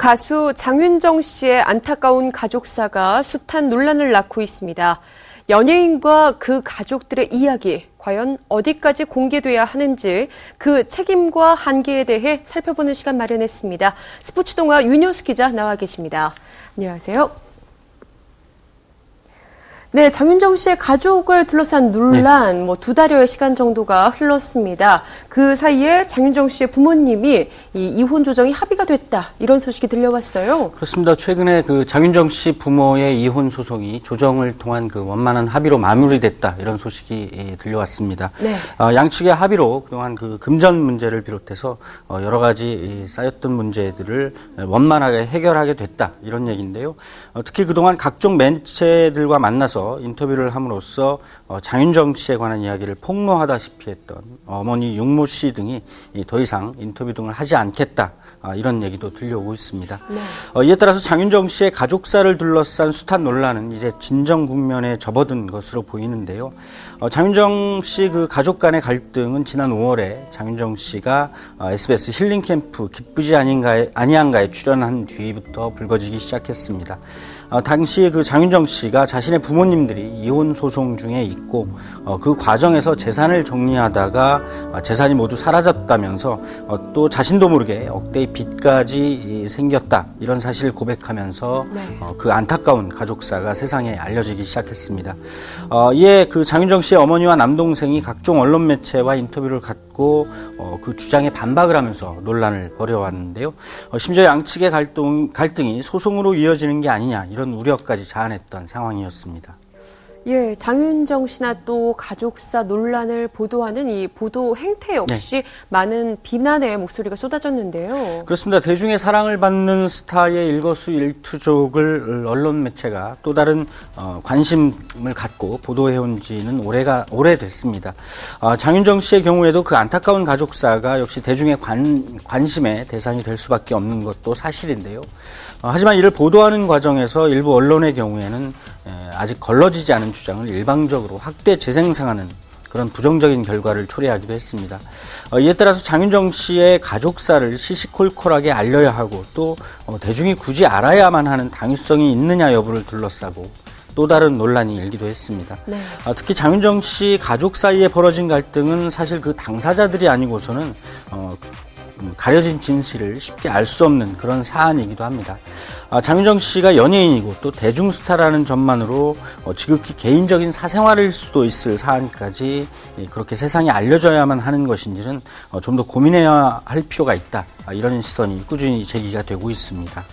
가수 장윤정 씨의 안타까운 가족사가 숱한 논란을 낳고 있습니다. 연예인과 그 가족들의 이야기, 과연 어디까지 공개돼야 하는지 그 책임과 한계에 대해 살펴보는 시간 마련했습니다. 스포츠동화 윤효수 기자 나와 계십니다. 안녕하세요. 네, 장윤정 씨의 가족을 둘러싼 논란, 2달여의 시간 정도가 흘렀습니다. 그 사이에 장윤정 씨의 부모님이 이혼 조정이 합의가 됐다, 이런 소식이 들려왔어요. 그렇습니다. 최근에 그 장윤정 씨 부모의 이혼 소송이 조정을 통한 그 원만한 합의로 마무리됐다, 이런 소식이 들려왔습니다. 네. 양측의 합의로 그동안 그 금전 문제를 비롯해서 여러 가지 쌓였던 문제들을 원만하게 해결하게 됐다, 이런 얘기인데요. 특히 그동안 각종 매체들과 만나서 인터뷰를 함으로써 장윤정 씨에 관한 이야기를 폭로하다시피 했던 어머니 육모 씨 등이 더 이상 인터뷰 등을 하지 않겠다, 이런 얘기도 들려오고 있습니다. 네. 이에 따라서 장윤정 씨의 가족사를 둘러싼 숱한 논란은 이제 진정 국면에 접어든 것으로 보이는데요. 장윤정 씨 그 가족 간의 갈등은 지난 5월에 장윤정 씨가 SBS 힐링 캠프 기쁘지 아니한가에 출연한 뒤부터 불거지기 시작했습니다. 당시 그 장윤정 씨가 자신의 부모님들이 이혼 소송 중에 있고 그 과정에서 재산을 정리하다가 재산이 모두 사라졌다면서 또 자신도 모르게 억대의 빚까지 생겼다, 이런 사실을 고백하면서 네. 그 안타까운 가족사가 세상에 알려지기 시작했습니다. 이에 그 장윤정 씨의 어머니와 남동생이 각종 언론 매체와 인터뷰를 갖고 그 주장에 반박을 하면서 논란을 벌여왔는데요. 심지어 양측의 갈등이 소송으로 이어지는 게 아니냐, 이런 우려까지 자아냈던 상황이었습니다. 예, 장윤정 씨나 또 가족사 논란을 보도하는 이 보도 행태 역시 네. 많은 비난의 목소리가 쏟아졌는데요. 그렇습니다. 대중의 사랑을 받는 스타의 일거수일투족을 언론 매체가 또 다른 관심을 갖고 보도해온 지는 오래됐습니다. 장윤정 씨의 경우에도 그 안타까운 가족사가 역시 대중의 관심의 대상이 될 수밖에 없는 것도 사실인데요. 하지만 이를 보도하는 과정에서 일부 언론의 경우에는 아직 걸러지지 않은 주장을 일방적으로 확대 재생산하는 그런 부정적인 결과를 초래하기도 했습니다. 이에 따라서 장윤정 씨의 가족사를 시시콜콜하게 알려야 하고 또 대중이 굳이 알아야만 하는 당위성이 있느냐 여부를 둘러싸고 또 다른 논란이 일기도 했습니다. 네. 특히 장윤정 씨 가족 사이에 벌어진 갈등은 사실 그 당사자들이 아니고서는 가려진 진실을 쉽게 알 수 없는 그런 사안이기도 합니다. 장윤정 씨가 연예인이고 또 대중스타라는 점만으로 지극히 개인적인 사생활일 수도 있을 사안까지 그렇게 세상에 알려져야만 하는 것인지는 좀 더 고민해야 할 필요가 있다, 이런 시선이 꾸준히 제기가 되고 있습니다.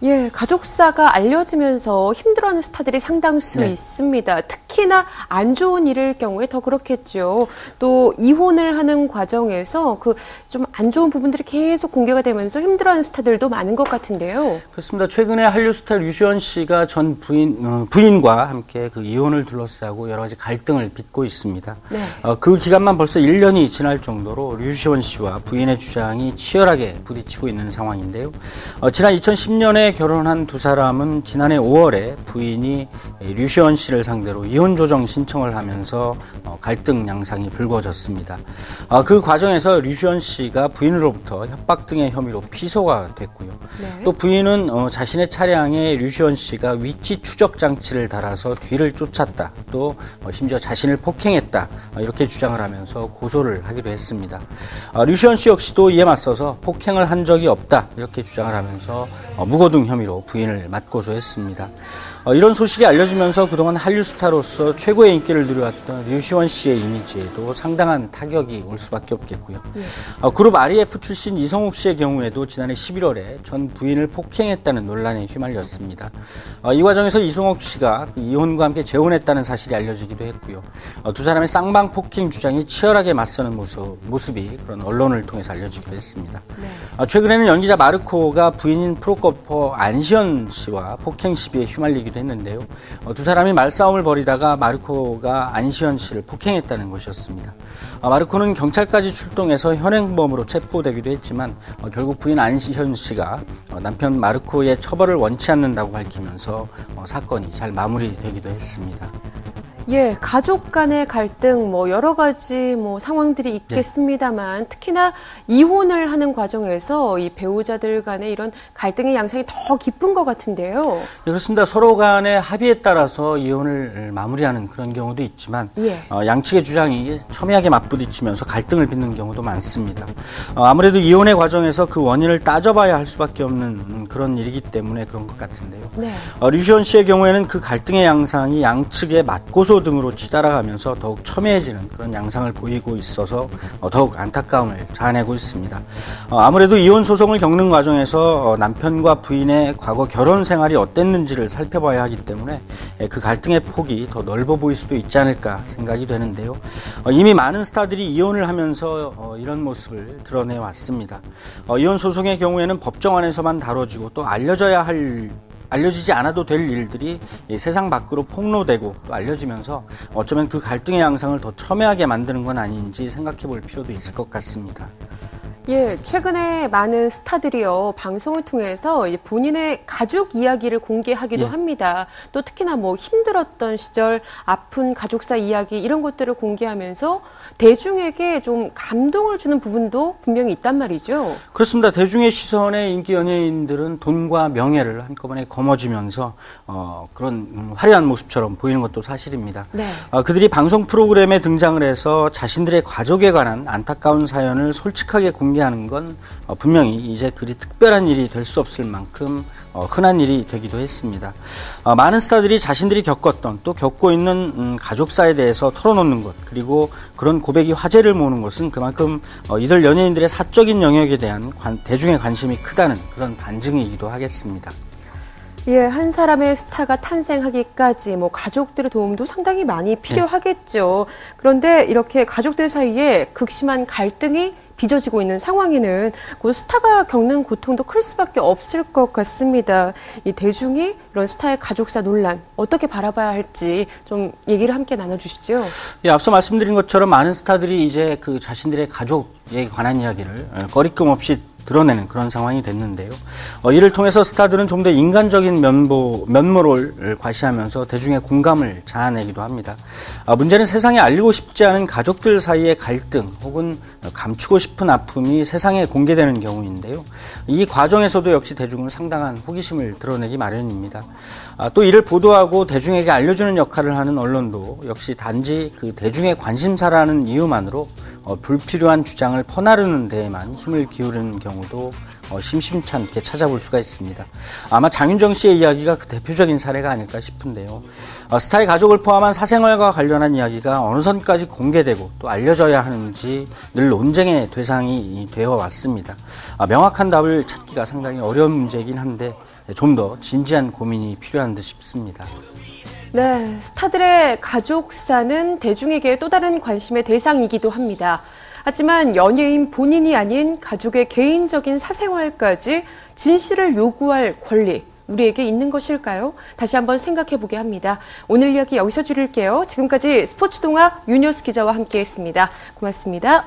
예, 가족사가 알려지면서 힘들어하는 스타들이 상당수 네. 있습니다. 특히나 안 좋은 일일 경우에 더 그렇겠죠. 또 이혼을 하는 과정에서 그 좀 안 좋은 부분들이 계속 공개가 되면서 힘들어하는 스타들도 많은 것 같은데요. 그렇습니다. 최근에 한류 스타 류시원 씨가 전 부인과 함께 그 이혼을 둘러싸고 여러 가지 갈등을 빚고 있습니다. 네. 그 기간만 벌써 1년이 지날 정도로 류시원 씨와 부인의 주장이 치열하게 부딪히고 있는 상황인데요. 지난 2010년에 결혼한 두 사람은 지난해 5월에 부인이 류시원 씨를 상대로 이혼 조정 신청을 하면서 갈등 양상이 불거졌습니다. 그 과정에서 류시원 씨가 부인으로부터 협박 등의 혐의로 피소가 됐고요. 네. 또 부인은 자신의 차량에 류시원 씨가 위치 추적 장치를 달아서 뒤를 쫓았다, 또 심지어 자신을 폭행했다, 이렇게 주장을 하면서 고소를 하기도 했습니다. 류시원 씨 역시도 이에 맞서서 폭행을 한 적이 없다, 이렇게 주장을 하면서 무고등 혐의로 부인을 맞고소했습니다. 이런 소식이 알려지면서 그동안 한류 스타로서 최고의 인기를 누려왔던 류시원 씨의 이미지에도 상당한 타격이 올 수밖에 없겠고요. 그룹 REF 출신 이성욱 씨의 경우에도 지난해 11월에 전 부인을 폭행했다는 논란에 휘말렸습니다. 이 과정에서 이성욱 씨가 이혼과 함께 재혼했다는 사실이 알려지기도 했고요. 두 사람의 쌍방 폭행 주장이 치열하게 맞서는 모습이 그런 언론을 통해서 알려지기도 했습니다. 네. 최근에는 연기자 마르코가 부인인 프로골퍼 안시현 씨와 폭행 시비에 휘말리기도 했는데요. 두 사람이 말싸움을 벌이다가 마르코가 안시현 씨를 폭행했다는 것이었습니다. 마르코는 경찰까지 출동해서 현행범으로 체포되기도 했지만 결국 부인 안시현 씨가 남편 마르코의 처벌을 원치 않는다고 밝히면서 사건이 잘 마무리되기도 했습니다. 예, 가족 간의 갈등, 여러 가지 상황들이 있겠습니다만, 특히나 이혼을 하는 과정에서 이 배우자들 간의 이런 갈등의 양상이 더 깊은 것 같은데요. 네, 그렇습니다. 서로 간의 합의에 따라서 이혼을 마무리하는 그런 경우도 있지만, 양측의 주장이 첨예하게 맞부딪히면서 갈등을 빚는 경우도 많습니다. 아무래도 이혼의 과정에서 그 원인을 따져봐야 할 수밖에 없는 그런 일이기 때문에 그런 것 같은데요. 네. 류시원 씨의 경우에는 그 갈등의 양상이 양측의 맞고소 등으로 치달아가면서 더욱 첨예해지는 그런 양상을 보이고 있어서 더욱 안타까움을 자아내고 있습니다. 아무래도 이혼 소송을 겪는 과정에서 남편과 부인의 과거 결혼 생활이 어땠는지를 살펴봐야 하기 때문에 그 갈등의 폭이 더 넓어 보일 수도 있지 않을까 생각이 되는데요. 이미 많은 스타들이 이혼을 하면서 이런 모습을 드러내 왔습니다. 이혼 소송의 경우에는 법정 안에서만 다뤄지고 또 알려지지 않아도 될 일들이 세상 밖으로 폭로되고 또 알려지면서 어쩌면 그 갈등의 양상을 더 첨예하게 만드는 건 아닌지 생각해 볼 필요도 있을 것 같습니다. 예, 최근에 많은 스타들이요, 방송을 통해서 본인의 가족 이야기를 공개하기도 합니다. 또 특히나 힘들었던 시절, 아픈 가족사 이야기, 이런 것들을 공개하면서 대중에게 좀 감동을 주는 부분도 분명히 있단 말이죠. 그렇습니다. 대중의 시선에 인기 연예인들은 돈과 명예를 한꺼번에 거머쥐면서 그런 화려한 모습처럼 보이는 것도 사실입니다. 네. 그들이 방송 프로그램에 등장을 해서 자신들의 가족에 관한 안타까운 사연을 솔직하게 공개하는 건 분명히 이제 그리 특별한 일이 될 수 없을 만큼 흔한 일이 되기도 했습니다. 많은 스타들이 자신들이 겪었던 또 겪고 있는 가족사에 대해서 털어놓는 것, 그리고 그런 고백이 화제를 모으는 것은 그만큼 이들 연예인들의 사적인 영역에 대한 대중의 관심이 크다는 그런 반증이기도 하겠습니다. 예, 한 사람의 스타가 탄생하기까지 가족들의 도움도 상당히 많이 필요하겠죠. 그런데 이렇게 가족들 사이에 극심한 갈등이 빚어지고 있는 상황에는 그 스타가 겪는 고통도 클 수밖에 없을 것 같습니다. 이 대중이 이런 스타의 가족사 논란 어떻게 바라봐야 할지 좀 얘기를 함께 나눠주시죠. 예, 앞서 말씀드린 것처럼 많은 스타들이 이제 그 자신들의 가족에 관한 이야기를 꺼리낌 없이 드러내는 그런 상황이 됐는데요. 이를 통해서 스타들은 좀 더 인간적인 면모를 과시하면서 대중의 공감을 자아내기도 합니다. 문제는 세상에 알리고 싶지 않은 가족들 사이의 갈등 혹은 감추고 싶은 아픔이 세상에 공개되는 경우인데요. 이 과정에서도 역시 대중은 상당한 호기심을 드러내기 마련입니다. 또 이를 보도하고 대중에게 알려주는 역할을 하는 언론도 역시 단지 그 대중의 관심사라는 이유만으로 불필요한 주장을 퍼나르는 데에만 힘을 기울이는 경우도 심심치 않게 찾아볼 수가 있습니다. 아마 장윤정 씨의 이야기가 그 대표적인 사례가 아닐까 싶은데요. 스타의 가족을 포함한 사생활과 관련한 이야기가 어느 선까지 공개되고 또 알려져야 하는지 늘 논쟁의 대상이 되어 왔습니다. 명확한 답을 찾기가 상당히 어려운 문제이긴 한데 좀 더 진지한 고민이 필요한 듯 싶습니다. 네, 스타들의 가족사는 대중에게 또 다른 관심의 대상이기도 합니다. 하지만 연예인 본인이 아닌 가족의 개인적인 사생활까지 진실을 요구할 권리, 우리에게 있는 것일까요? 다시 한번 생각해보게 합니다. 오늘 이야기 여기서 줄일게요. 지금까지 스포츠동아 윤효수 기자와 함께했습니다. 고맙습니다.